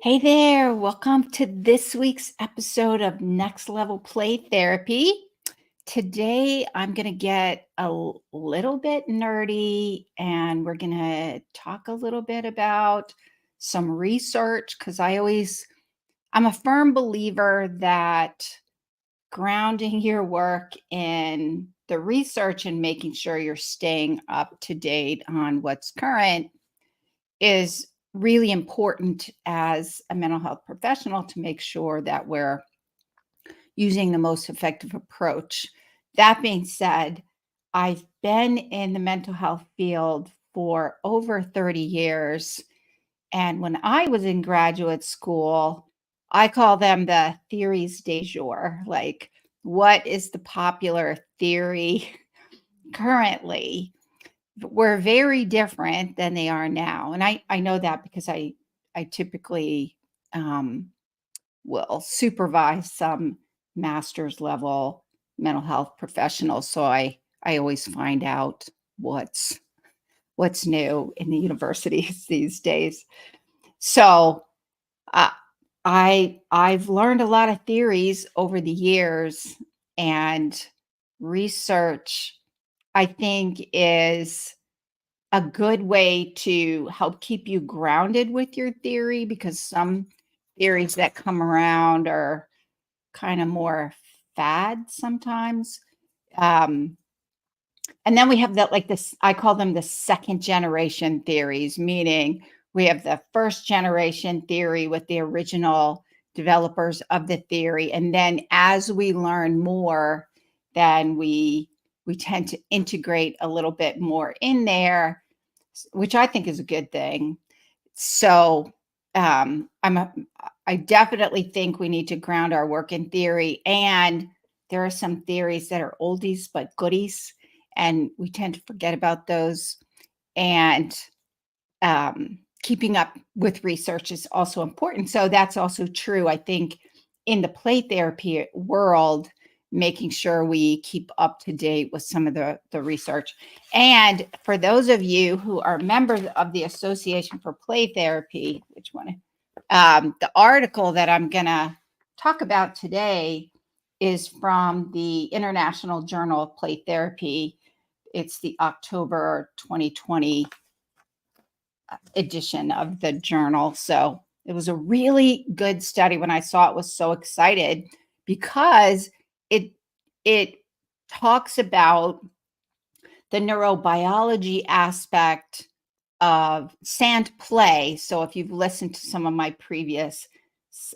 Hey there, welcome to this week's episode of Next Level Play Therapy. Today, I'm going to get little bit nerdy and we're going to talk a little bit about some research because I'm a firm believer that grounding your work in the research and making sure you're staying up to date on what's current is really important as a mental health professional to make sure that we're using the most effective approach. That being said, I've been in the mental health field for over 30 years. And when I was in graduate school, I call them the theories du jour. Like, what is the popular theory currently? Were very different than they are now. And I know that because I typically will supervise some master's level mental health professionals. So I always find out what's new in the universities these days. So uh, I've learned a lot of theories over the years, and research I think is a good way to help keep you grounded with your theory, because some theories that come around are kind of more fad sometimes. Um, and then we have that, like this, I call them the second generation theories, meaning we have the first generation theory with the original developers of the theory. And then as we learn more, then we tend to integrate a little bit more in there, which I think is a good thing. So I definitely think we need to ground our work in theory. And there are some theories that are oldies but goodies, and we tend to forget about those. And keeping up with research is also important. So that's also true, I think, in the play therapy world, making sure we keep up to date with some of the research. And for those of you who are members of the Association for Play Therapy, which one? The article that I'm going to talk about today is from the International Journal of Play Therapy. It's the October 2020 edition of the journal. So it was a really good study. When I saw it, was so excited because it talks about the neurobiology aspect of Sandplay. So if you've listened to some of my previous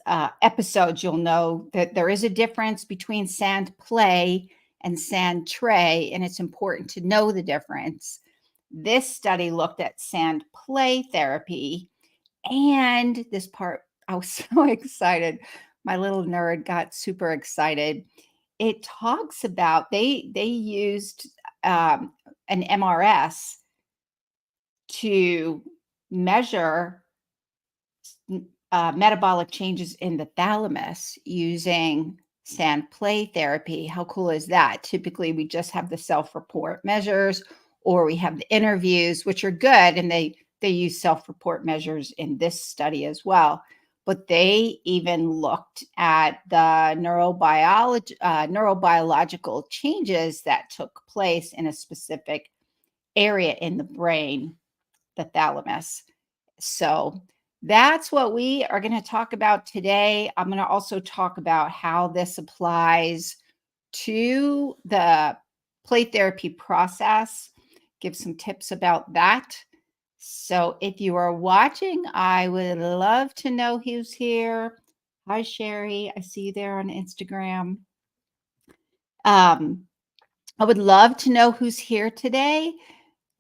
episodes, you'll know that there is a difference between Sandplay and Sandtray, and it's important to know the difference. This study looked at Sandplay therapy, and this part, I was so excited. My little nerd got super excited. It talks about they used an MRS to measure metabolic changes in the thalamus using Sandplay therapy. How cool is that? Typically, we just have the self-report measures, or we have the interviews, which are good, and they use self-report measures in this study as well. But they even looked at the neurobiological changes that took place in a specific area in the brain, the thalamus. So that's what we are going to talk about today. I'm going to also talk about how this applies to the play therapy process, give some tips about that. So if you are watching, I would love to know who's here. Hi, Sherry. I see you there on Instagram. I would love to know who's here today.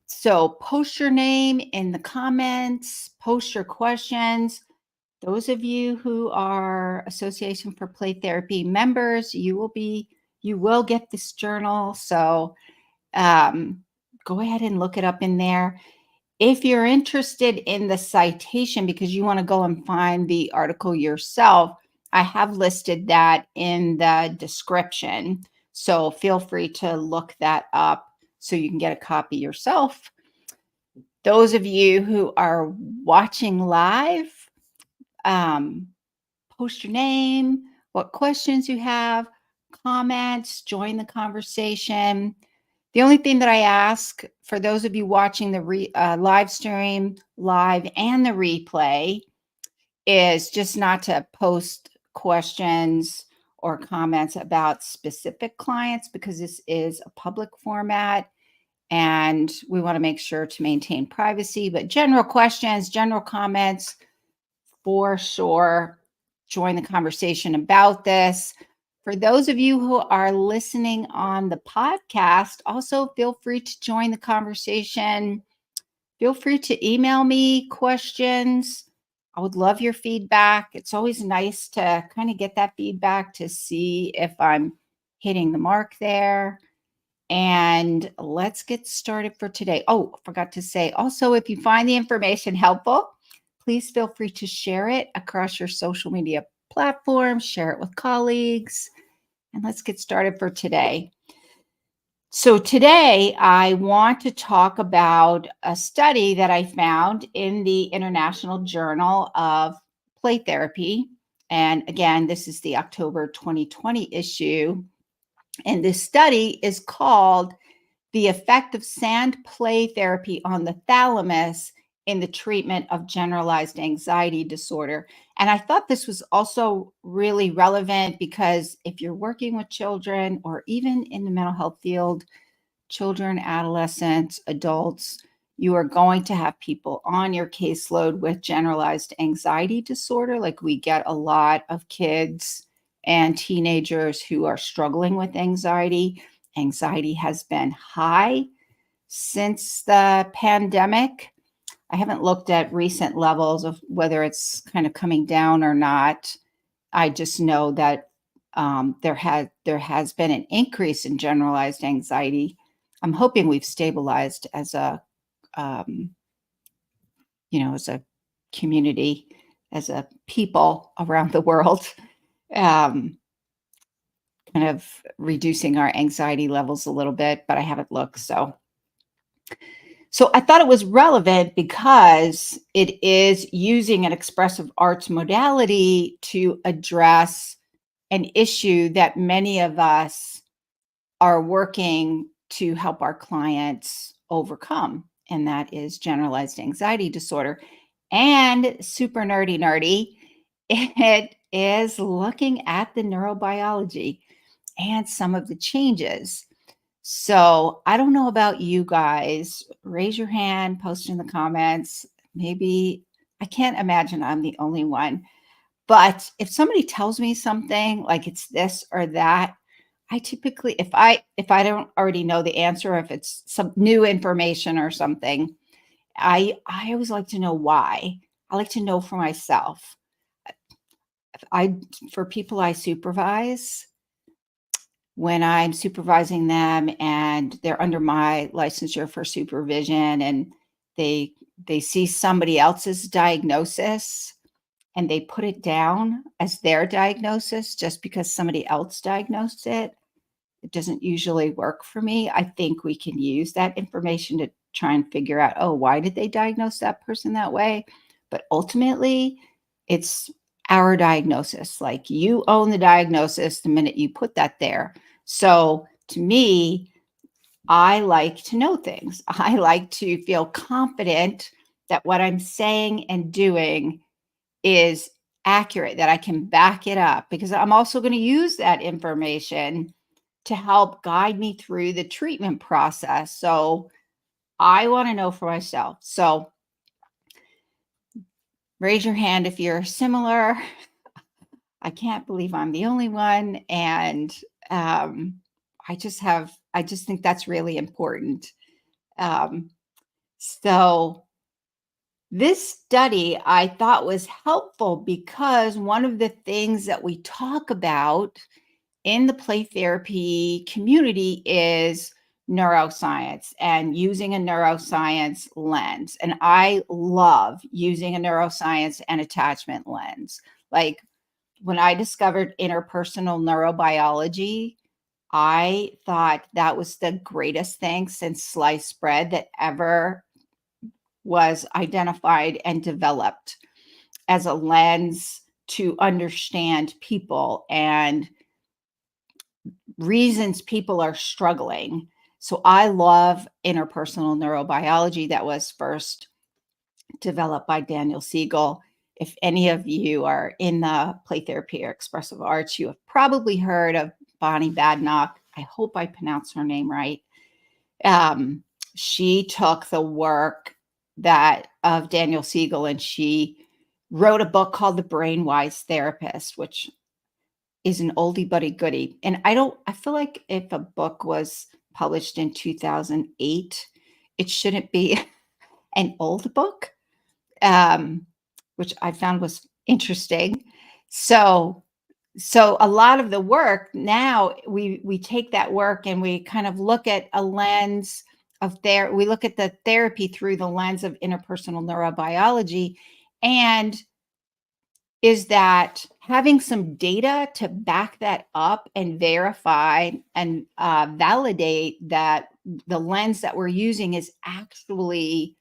So post your name in the comments, post your questions. Those of you who are Association for Play Therapy members, you will get this journal. So go ahead and look it up in there. If you're interested in the citation because you want to go and find the article yourself, I have listed that in the description. So feel free to look that up so you can get a copy yourself. Those of you who are watching live, Um, Post your name, what questions you have, comments, join the conversation. The only thing that I ask for those of you watching the live stream, live and the replay, is just not to post questions or comments about specific clients, because this is a public format and we want to make sure to maintain privacy. But general questions, general comments, for sure, join the conversation about this. For those of you who are listening on the podcast, also feel free to join the conversation. Feel free to email me questions. I would love your feedback. It's always nice to kind of get that feedback to see if I'm hitting the mark there. And let's get started for today. Oh, I forgot to say, also, if you find the information helpful, please feel free to share it across your social media platforms, share it with colleagues, and let's get started for today. So today I want to talk about a study that I found in the International Journal of Play Therapy. And again, this is the October 2020 issue. And this study is called "The Effect of Sandplay Therapy on the Thalamus in the Treatment of Generalized Anxiety Disorder." And I thought this was also really relevant because if you're working with children or even in the mental health field, children, adolescents, adults, you are going to have people on your caseload with generalized anxiety disorder. Like, we get a lot of kids and teenagers who are struggling with anxiety. Anxiety has been high since the pandemic. I haven't looked at recent levels of whether it's kind of coming down or not. I just know that there has been an increase in generalized anxiety. I'm hoping we've stabilized as a as a community, as a people around the world, kind of reducing our anxiety levels a little bit, but I haven't looked. So I thought it was relevant because it is using an expressive arts modality to address an issue that many of us are working to help our clients overcome, and that is generalized anxiety disorder. And super nerdy, it is looking at the neurobiology and some of the changes. So I don't know about you guys. Raise your hand, post in the comments. Maybe I can't imagine I'm the only one. But if somebody tells me something like it's this or that, I typically, if I don't already know the answer, if it's some new information or something, I always like to know why. I like to know for myself. I For people I supervise, when I'm supervising them and they're under my licensure for supervision, and they see somebody else's diagnosis and they put it down as their diagnosis just because somebody else diagnosed it, it doesn't usually work for me. I think we can use that information to try and figure out, oh, why did they diagnose that person that way? But ultimately, it's our diagnosis. Like, you own the diagnosis the minute you put that there. So to me, I like to know things. I like to feel confident that what I'm saying and doing is accurate, that I can back it up, because I'm also going to use that information to help guide me through the treatment process. So I want to know for myself. So raise your hand if you're similar. I can't believe I'm the only one. And I just think that's really important. Um, so this study I thought was helpful because one of the things that we talk about in the play therapy community is neuroscience and using a neuroscience lens. And I love using a neuroscience and attachment lens. Like, when I discovered interpersonal neurobiology, I thought that was the greatest thing since sliced bread that ever was identified and developed. as a lens to understand people and reasons people are struggling. So I love interpersonal neurobiology that was first developed by Daniel Siegel. If any of you are in the play therapy or expressive arts, you have probably heard of Bonnie Badenoch. I hope I pronounced her name right. She took the work that of Daniel Siegel and she wrote a book called The Brainwise Therapist, which is an oldie but a goodie. And I feel like if a book was published in 2008, it shouldn't be an old book, which I found was interesting. So a lot of the work now, we take that work and we kind of look at a lens of we look at the therapy through the lens of interpersonal neurobiology. And is that having some data to back that up and verify and validate that the lens that we're using is actually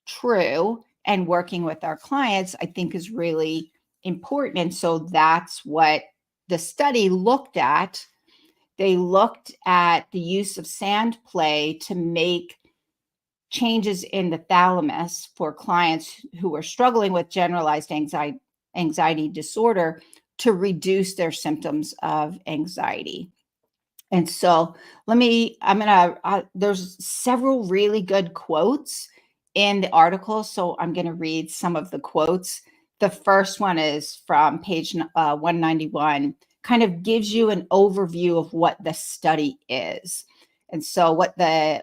true and working with our clients, I think is really important. And so that's what the study looked at. They looked at the use of Sandplay to make changes in the thalamus for clients who are struggling with generalized anxiety disorder to reduce their symptoms of anxiety. And so there's several really good quotes in the article. So I'm going to read some of the quotes. The first one is from page 191, kind of gives you an overview of what the study is. And so what the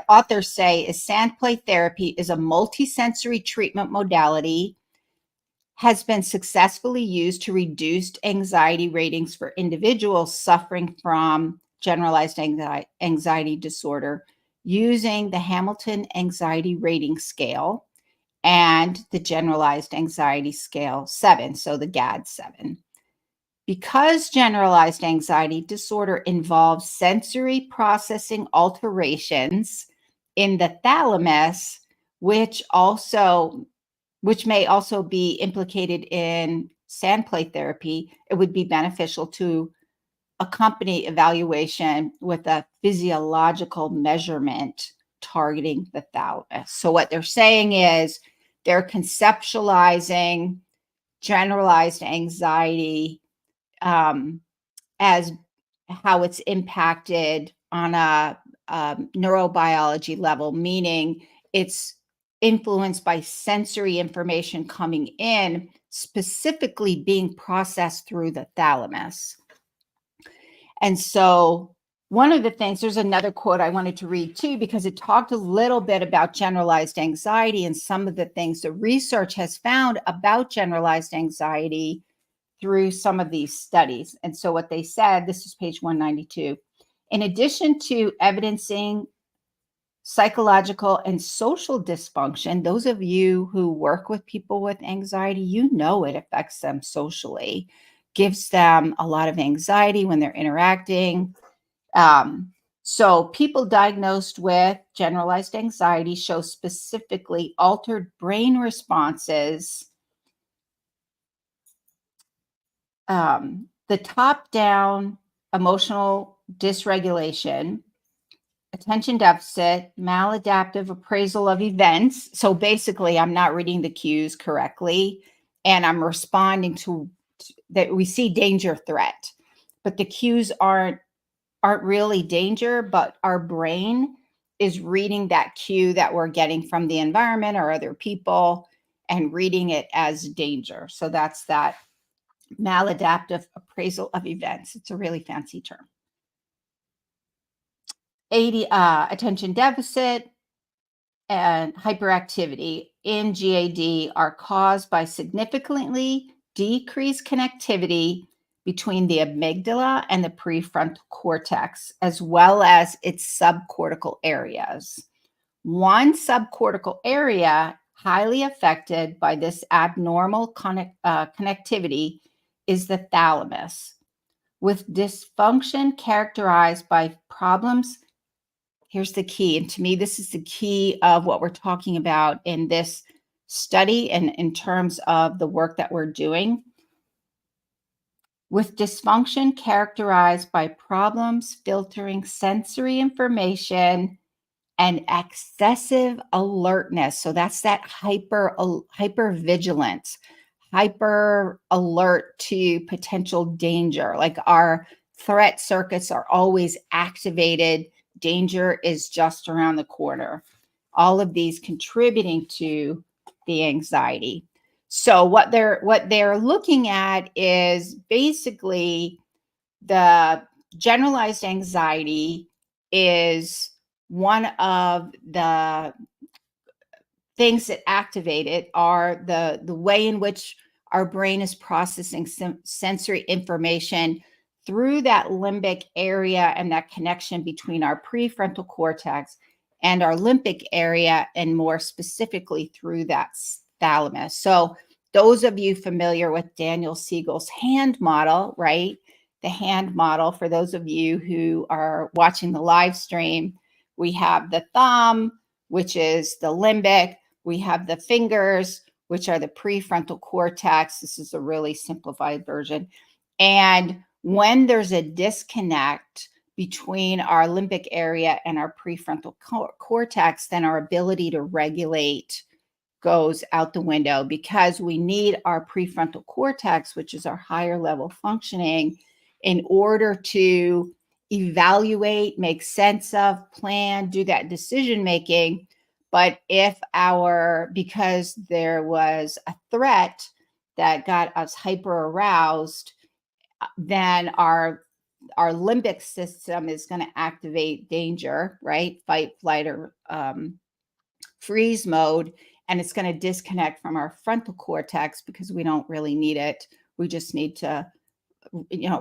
authors say is Sandplay therapy is a multisensory treatment modality, has been successfully used to reduce anxiety ratings for individuals suffering from generalized anxiety disorder using the Hamilton Anxiety Rating Scale and the Generalized Anxiety Scale 7, so the GAD-7. Because generalized anxiety disorder involves sensory processing alterations in the thalamus, which may also be implicated in Sandplay therapy, it would be beneficial to accompany evaluation with a physiological measurement targeting the thalamus. So what they're saying is they're conceptualizing generalized anxiety as how it's impacted on a neurobiology level, meaning it's influenced by sensory information coming in, specifically being processed through the thalamus. And so one of the things, there's another quote I wanted to read too, because it talked a little bit about generalized anxiety and some of the things the research has found about generalized anxiety through some of these studies. And so what they said, this is page 192, in addition to evidencing psychological and social dysfunction, those of you who work with people with anxiety, you know it affects them socially, gives them a lot of anxiety when they're interacting. So people diagnosed with generalized anxiety show specifically altered brain responses, the top-down emotional dysregulation, attention deficit, maladaptive appraisal of events. So basically, I'm not reading the cues correctly, and I'm responding to that. We see danger, threat, but the cues aren't really danger, but our brain is reading that cue that we're getting from the environment or other people and reading it as danger. So that's that maladaptive appraisal of events. It's a really fancy term. Attention deficit and hyperactivity in GAD are caused by significantly decreased connectivity between the amygdala and the prefrontal cortex, as well as its subcortical areas. One subcortical area highly affected by this abnormal connectivity is the thalamus, with dysfunction characterized by problems. Here's the key, and to me, this is the key of what we're talking about in this study and in terms of the work that we're doing. With dysfunction characterized by problems filtering sensory information and excessive alertness. So that's that hyper vigilance, hyper alert to potential danger. Like our threat circuits are always activated. Danger is just around the corner. All of these contributing to the anxiety. So what they're looking at is basically the generalized anxiety is one of the things that activate it are the way in which our brain is processing sensory information through that limbic area and that connection between our prefrontal cortex and our limbic area, and more specifically through that thalamus. So those of you familiar with Daniel Siegel's hand model, right? The hand model, for those of you who are watching the live stream, we have the thumb, which is the limbic. We have the fingers, which are the prefrontal cortex. This is a really simplified version. And when there's a disconnect between our limbic area and our prefrontal cortex, then our ability to regulate goes out the window, because we need our prefrontal cortex, which is our higher level functioning, in order to evaluate, make sense of, plan, do that decision making. But because there was a threat that got us hyper aroused, then our limbic system is going to activate danger, right? Fight, flight, or freeze mode. And it's going to disconnect from our frontal cortex because we don't really need it. We just need to,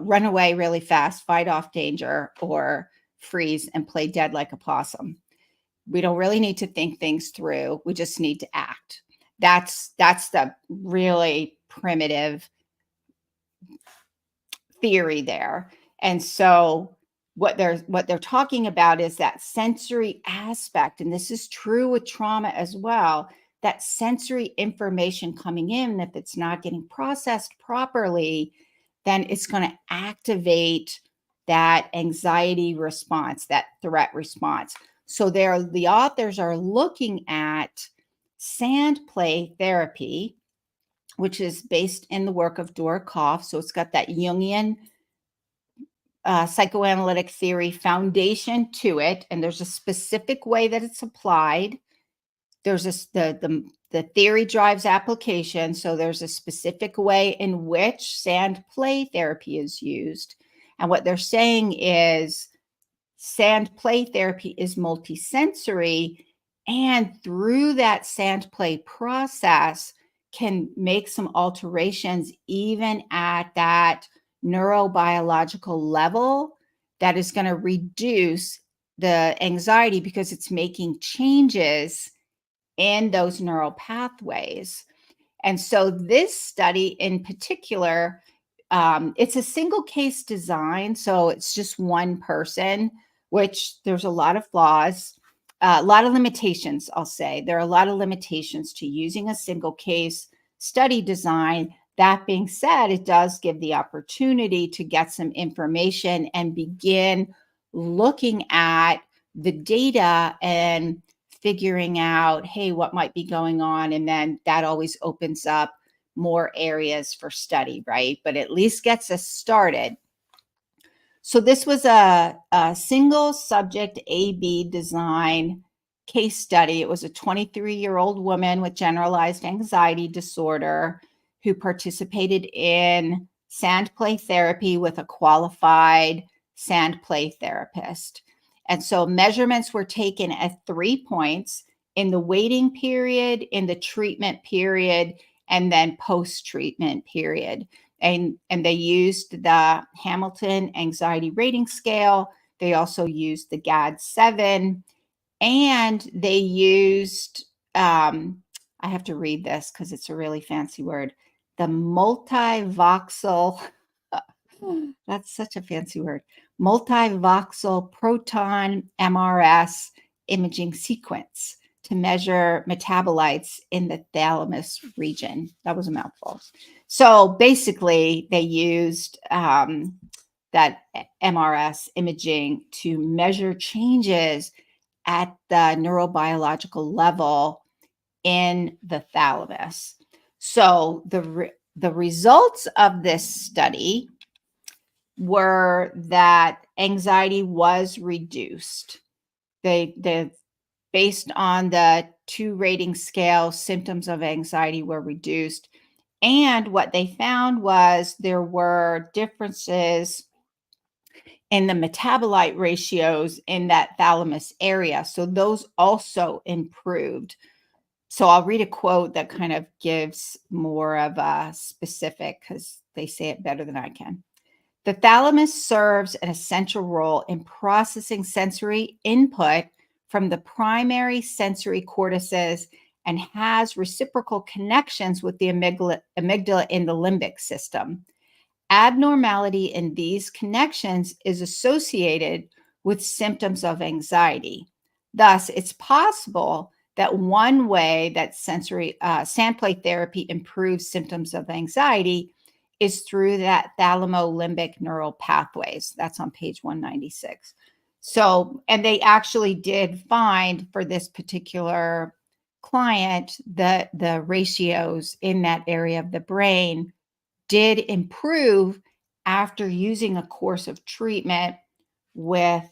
run away really fast, fight off danger, or freeze and play dead like a possum. We don't really need to think things through. We just need to act. That's the really primitive theory there. And so what they're talking about is that sensory aspect, and this is true with trauma as well, that sensory information coming in, if it's not getting processed properly, then it's going to activate that anxiety response, that threat response. So the authors are looking at Sandplay therapy, which is based in the work of Dora Koff. So it's got that Jungian psychoanalytic theory foundation to it, and there's a specific way that it's applied. There's the theory drives application, so there's a specific way in which Sandplay therapy is used. And what they're saying is Sandplay therapy is multisensory, and through that Sandplay process can make some alterations even at that neurobiological level that is going to reduce the anxiety, because it's making changes in those neural pathways. And so this study in particular, it's a single case design. So it's just one person, which there's a lot of flaws, a lot of limitations, I'll say. There are a lot of limitations to using a single case study design. That being said, it does give the opportunity to get some information and begin looking at the data and figuring out, hey, what might be going on? And then that always opens up more areas for study, right? But at least gets us started. So this was a single subject A/B design case study. It was a 23-year-old woman with generalized anxiety disorder who participated in Sandplay therapy with a qualified Sandplay therapist. And so measurements were taken at 3 points: in the waiting period, in the treatment period, and then post-treatment period. And they used the Hamilton Anxiety Rating Scale. They also used the GAD-7, and they used, I have to read this because it's a really fancy word, the multivoxel, that's such a fancy word, multivoxel proton MRS imaging sequence to measure metabolites in the thalamus region. That was a mouthful. So basically, they used that MRS imaging to measure changes at the neurobiological level in the thalamus. So the results of this study were that anxiety was reduced. They based on the 2 rating scale, symptoms of anxiety were reduced. And what they found was there were differences in the metabolite ratios in that thalamus area. So those also improved. So I'll read a quote that kind of gives more of a specific, because they say it better than I can. The thalamus serves an essential role in processing sensory input from the primary sensory cortices and has reciprocal connections with the amygdala in the limbic system. Abnormality in these connections is associated with symptoms of anxiety. Thus, it's possible that one way that Sandplay therapy improves symptoms of anxiety is through that thalamo-limbic neural pathways. That's on page 196. So, and they actually did find for this particular client that the ratios in that area of the brain did improve after using a course of treatment with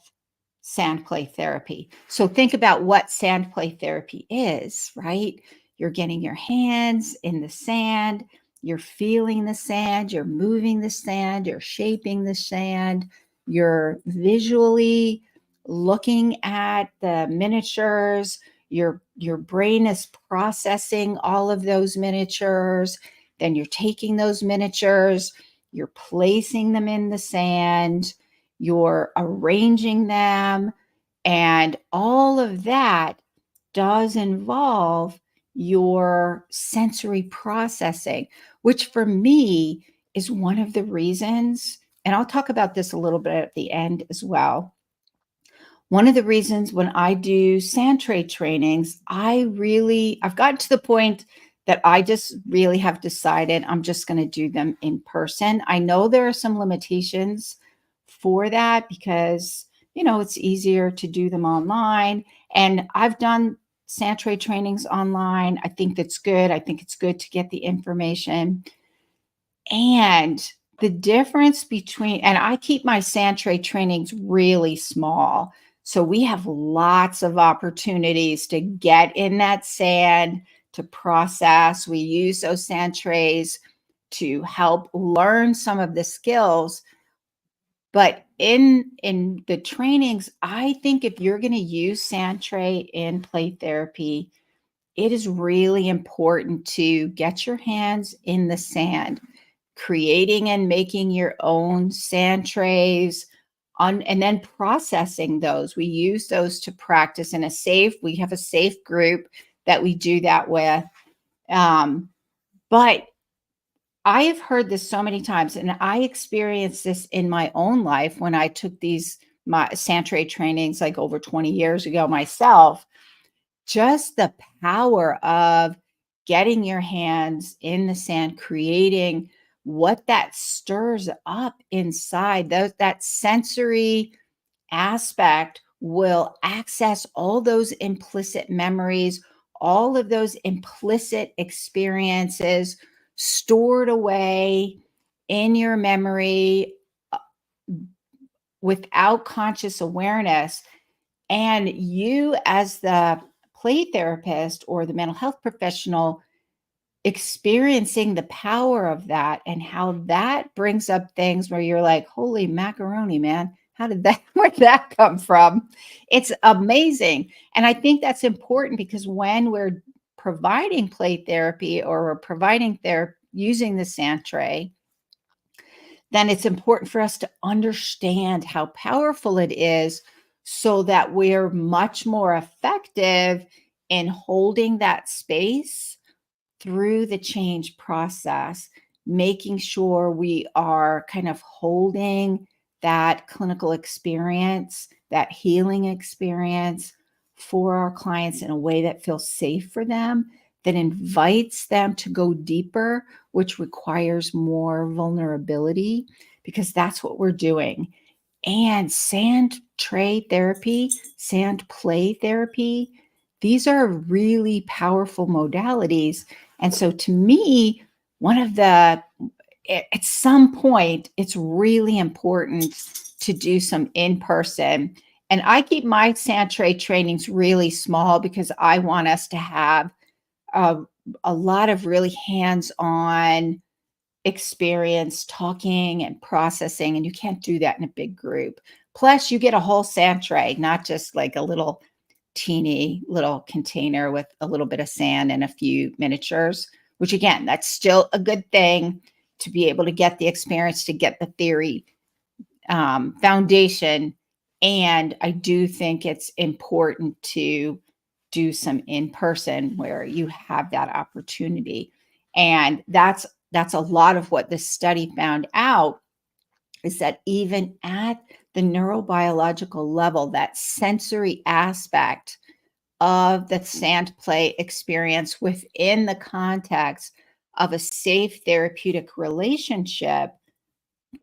Sandplay therapy. So think about what Sandplay therapy is, right? You're getting your hands in the sand, you're feeling the sand, you're moving the sand, you're shaping the sand, you're visually looking at the miniatures, your brain is processing all of those miniatures, then you're taking those miniatures, you're placing them in the sand, you're arranging them, and all of that does involve your sensory processing, which for me is one of the reasons, and I'll talk about this a little bit at the end as well. One of the reasons when I do Sandplay trainings, I've gotten to the point that I just really have decided I'm just going to do them in person. I know there are some limitations for that because, it's easier to do them online. And I've done Sandplay trainings online. I think that's good. I think it's good to get the information. And the difference between, and I keep my Sandplay trainings really small. So we have lots of opportunities to get in that sand, to process. We use those sand trays to help learn some of the skills. But in the trainings, I think if you're going to use Sandplay in play therapy, it is really important to get your hands in the sand, creating and making your own sand trays, and then processing those. We use those to practice in we have a safe group that we do that with. But I have heard this so many times, and I experienced this in my own life when I took my Sandplay trainings like over 20 years ago myself. Just the power of getting your hands in the sand, creating what that stirs up inside, that sensory aspect will access all those implicit memories, all of those implicit experiences stored away in your memory without conscious awareness. And you, as the play therapist or the mental health professional, experiencing the power of that and how that brings up things where you're like, holy macaroni, man, where'd that come from? It's amazing. And I think that's important because when we're providing play therapy or we're providing therapy using the sand tray, then it's important for us to understand how powerful it is so that we're much more effective in holding that space through the change process, making sure we are kind of holding that clinical experience, that healing experience for our clients in a way that feels safe for them, that invites them to go deeper, which requires more vulnerability, because that's what we're doing. And sand tray therapy, sand play therapy, these are really powerful modalities. And so to me, one of the at some point, it's really important to do some in-person. And I keep my sand tray trainings really small because I want us to have a, a lot of really hands-on experience talking and processing, and you can't do that in a big group. Plus, you get a whole sand tray, not just like a little teeny little container with a little bit of sand and a few miniatures, which again, that's still a good thing to be able to get the experience, to get the theory foundation. And I do think it's important to do some in person where you have that opportunity. And that's a lot of what this study found out, is that even at the neurobiological level, that sensory aspect of the sand play experience within the context of a safe therapeutic relationship,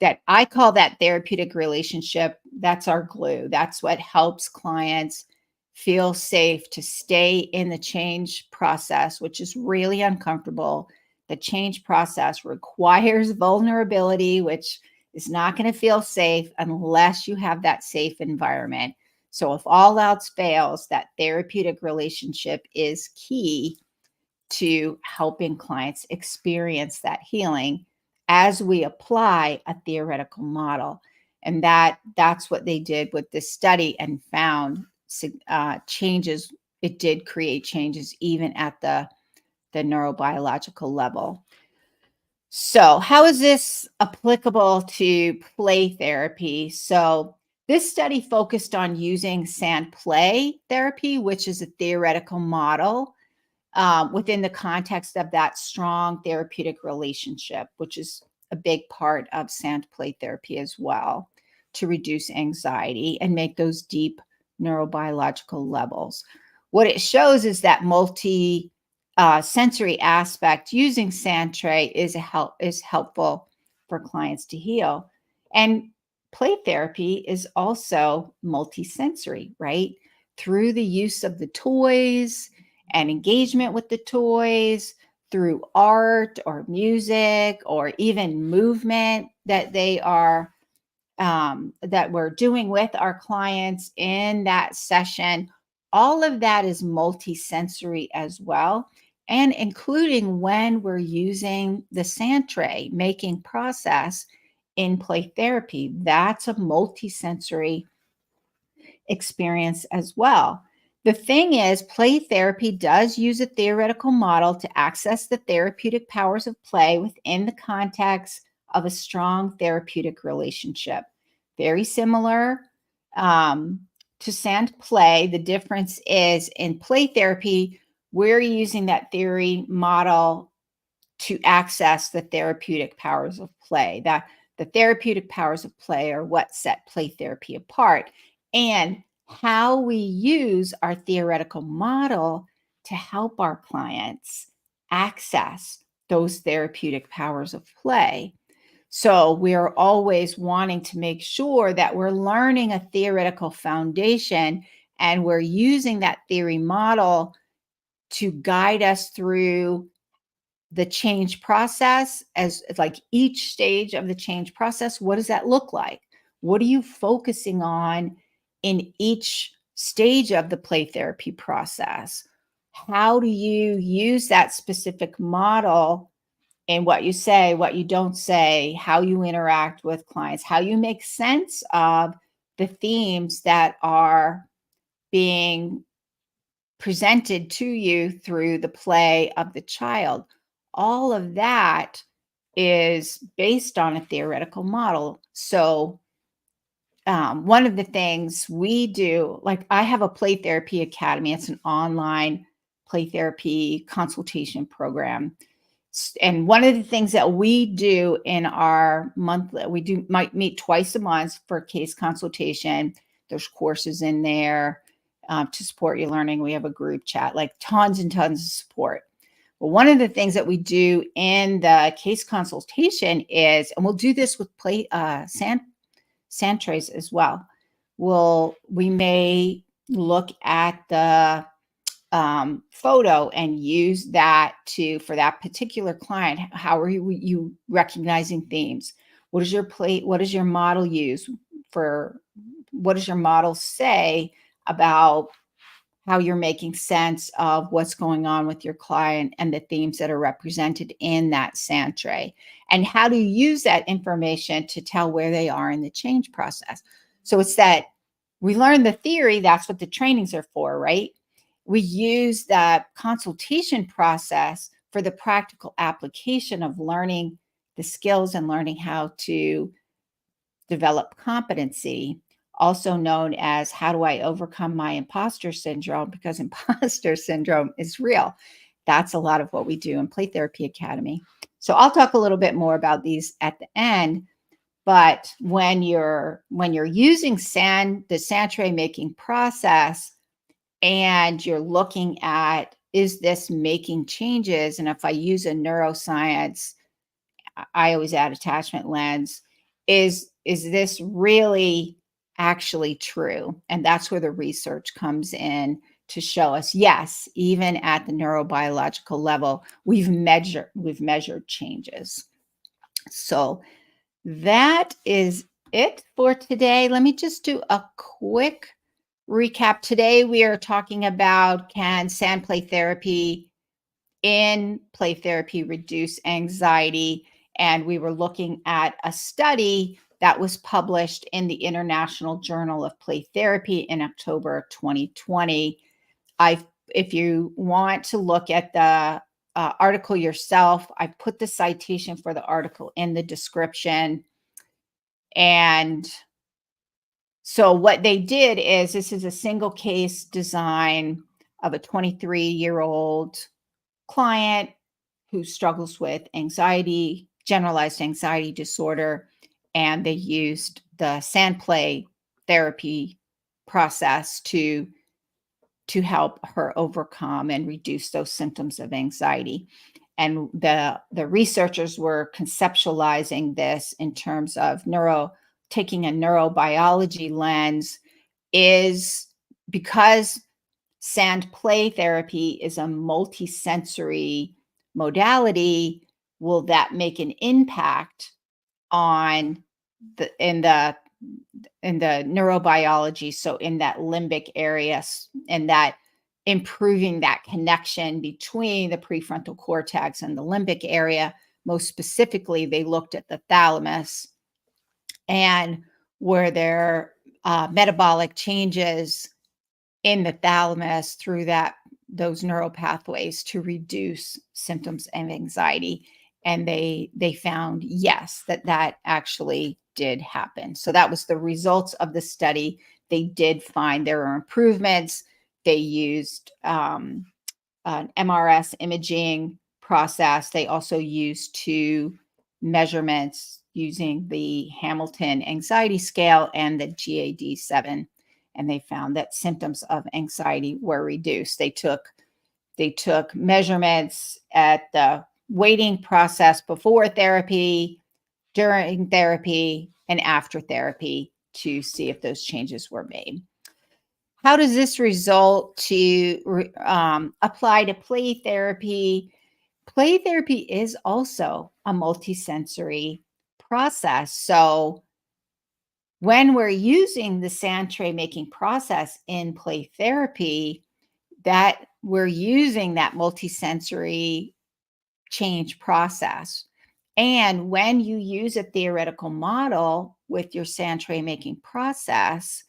that I call that therapeutic relationship, that's our glue. That's what helps clients feel safe to stay in the change process, which is really uncomfortable. The change process requires vulnerability, which is not going to feel safe unless you have that safe environment. So if all else fails, that therapeutic relationship is key to helping clients experience that healing as we apply a theoretical model. And that's what they did with this study, and found changes. It did create changes even at the neurobiological level. So how is this applicable to play therapy? So this study focused on using sand play therapy, which is a theoretical model within the context of that strong therapeutic relationship, which is a big part of sand play therapy as well, to reduce anxiety and make those deep neurobiological levels. What it shows is that multi sensory aspect using sand tray is helpful for clients to heal. And play therapy is also multisensory, right? Through the use of the toys and engagement with the toys, through art or music or even movement that they are that we're doing with our clients in that session. All of that is multisensory as well, and including when we're using the sand tray making process in play therapy. That's a multisensory experience as well. The thing is, play therapy does use a theoretical model to access the therapeutic powers of play within the context of a strong therapeutic relationship. Very similar to sand play. The difference is in play therapy, we're using that theory model to access the therapeutic powers of play. That the therapeutic powers of play are what set play therapy apart. And how we use our theoretical model to help our clients access those therapeutic powers of play. So we're always wanting to make sure that we're learning a theoretical foundation, and we're using that theory model to guide us through the change process, as like each stage of the change process. What does that look like? What are you focusing on in each stage of the play therapy process? How do you use that specific model in what you say, what you don't say, how you interact with clients, how you make sense of the themes that are being presented to you through the play of the child? All of that is based on a theoretical model. So one of the things we do, like I have a play therapy academy. It's an online play therapy consultation program. And one of the things that we do in our monthly, might meet twice a month for case consultation. There's courses in there. to support your learning. We have a group chat, like tons and tons of support. But one of the things that we do in the case consultation is, and we'll do this with Sandtrays as well. We may look at the photo and use that for that particular client. How are you recognizing themes? What does your model use for? What does your model say about how you're making sense of what's going on with your client and the themes that are represented in that sand tray? And how do you use that information to tell where they are in the change process? So it's that we learn the theory, that's what the trainings are for, right? We use that consultation process for the practical application of learning the skills and learning how to develop competency, also known as how do I overcome my imposter syndrome? Because imposter syndrome is real. That's a lot of what we do in Play Therapy Academy. So I'll talk a little bit more about these at the end. But when you're using the sand tray making process and you're looking at, is this making changes? And if I use a neuroscience, I always add attachment lens, is this really actually true? And that's where the research comes in to show us, yes, even at the neurobiological level, we've measured changes. So that is it for today. Let me just do a quick recap. Today we are talking about, can Sandplay therapy in play therapy reduce anxiety? And we were looking at a study that was published in the International Journal of Play Therapy in October 2020. If you want to look at the article yourself, I put the citation for the article in the description. And so what they did is, this is a single case design of a 23-year-old client who struggles with anxiety, generalized anxiety disorder, and they used the Sandplay therapy process to help her overcome and reduce those symptoms of anxiety. And the researchers were conceptualizing this in terms of taking a neurobiology lens, is because sand play therapy is a multisensory modality, will that make an impact on in the neurobiology? So in that limbic area, and that improving that connection between the prefrontal cortex and the limbic area. Most specifically, they looked at the thalamus, and were there metabolic changes in the thalamus through those neural pathways to reduce symptoms of anxiety. And they found, yes, that actually did happen. So that was the results of the study. They did find there were improvements. They used an MRS imaging process. They also used two measurements using the Hamilton Anxiety Scale and the GAD-7, and they found that symptoms of anxiety were reduced. They took measurements at the waiting process before therapy, during therapy, and after therapy to see if those changes were made. How does this result to apply to play therapy? Play therapy is also a multisensory process. So when we're using the sand tray making process in play therapy, that we're using that multisensory change process. And when you use a theoretical model with your sand tray making process,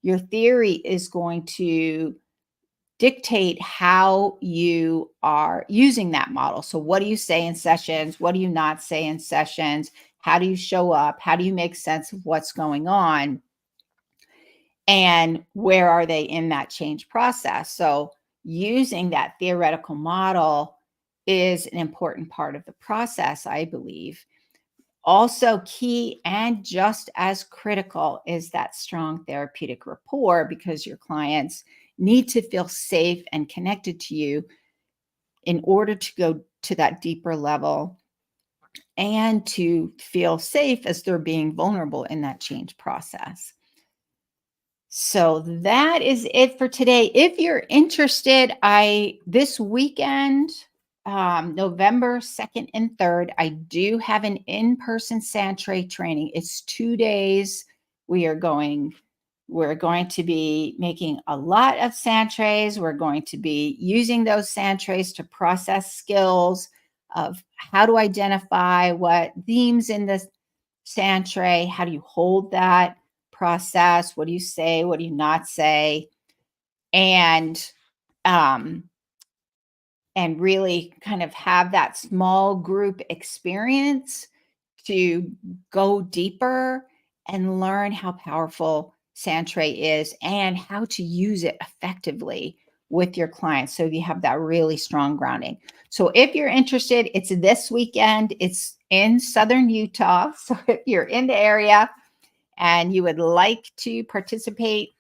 your theory is going to dictate how you are using that model. So what do you say in sessions? What do you not say in sessions? How do you show up? How do you make sense of what's going on? And where are they in that change process? So using that theoretical model is an important part of the process, I believe. Also key and just as critical is that strong therapeutic rapport, because your clients need to feel safe and connected to you in order to go to that deeper level and to feel safe as they're being vulnerable in that change process. So that is it for today. If you're interested, this weekend, November 2nd and 3rd, I do have an in-person Sandplay training. It's 2 days. We're going to be making a lot of Sandplays. We're going to be using those Sandplays to process skills of how to identify what themes in the Sandplay, how do you hold that process, what do you say, what do you not say, and um, really kind of have that small group experience to go deeper and learn how powerful Sandplay is and how to use it effectively with your clients so you have that really strong grounding. So if you're interested, it's this weekend. It's in Southern Utah. So if you're in the area and you would like to participate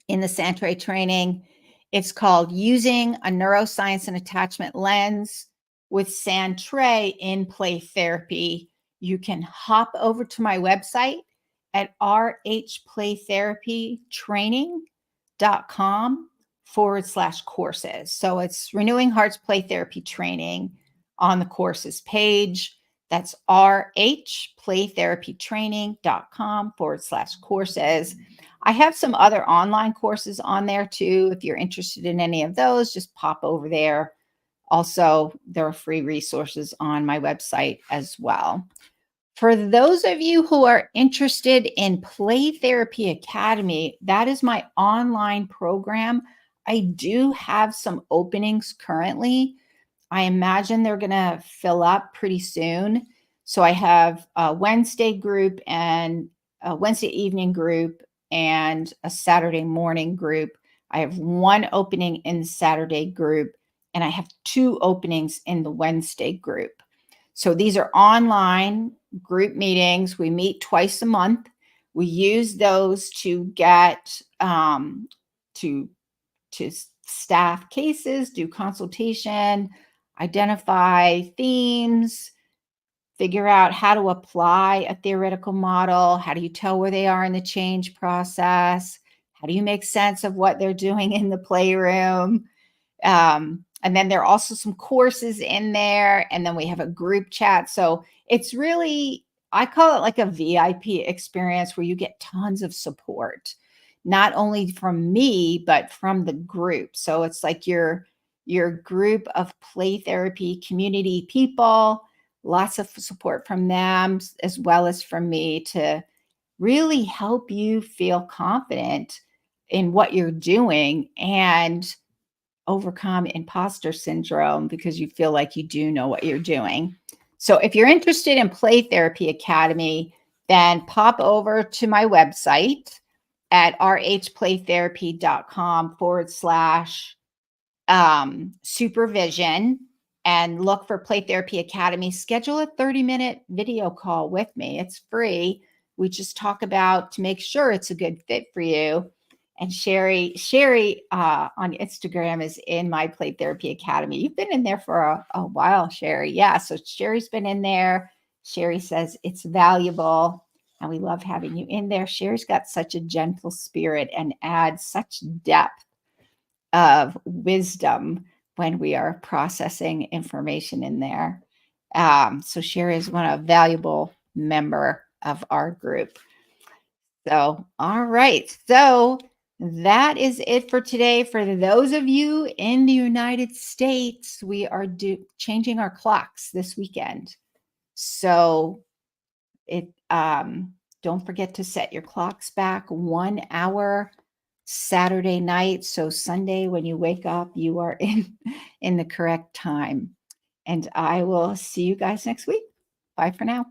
in the Sandplay training, it's called Using a Neuroscience and Attachment Lens with Sandplay in Play Therapy. You can hop over to my website at rhplaytherapytraining.com/courses. So it's Renewing Hearts Play Therapy Training on the courses page. That's rhplaytherapytraining.com/courses. I have some other online courses on there too. If you're interested in any of those, just pop over there. Also, there are free resources on my website as well. For those of you who are interested in Play Therapy Academy, that is my online program. I do have some openings currently. I imagine they're going to fill up pretty soon. So I have a Wednesday group and a Wednesday evening group and a Saturday morning group. I have one opening in the Saturday group, and I have 2 openings in the Wednesday group. So these are online group meetings. We meet twice a month. We use those to get to staff cases, do consultation, identify themes, figure out how to apply a theoretical model. How do you tell where they are in the change process? How do you make sense of what they're doing in the playroom? And then there are also some courses in there. And then we have a group chat. So it's really, I call it like a VIP experience where you get tons of support, not only from me, but from the group. So it's like your group of play therapy community people, lots of support from them, as well as from me to really help you feel confident in what you're doing and overcome imposter syndrome because you feel like you do know what you're doing. So if you're interested in Play Therapy Academy, then pop over to my website at rhplaytherapy.com/supervision and look for Play Therapy Academy. Schedule a 30-minute video call with me. It's free. We just talk about to make sure it's a good fit for you. And Sherry on Instagram is in my Play Therapy Academy. You've been in there for a while, Sherry. Yeah, so Sherry's been in there. Sherry says it's valuable, and we love having you in there. Sherry's got such a gentle spirit and adds such depth of wisdom when we are processing information in there. So Sherry is a valuable member of our group. So, all right. So that is it for today. For those of you in the United States, we are changing our clocks this weekend. So don't forget to set your clocks back 1 hour Saturday night. So Sunday, when you wake up, you are in the correct time. And I will see you guys next week. Bye for now.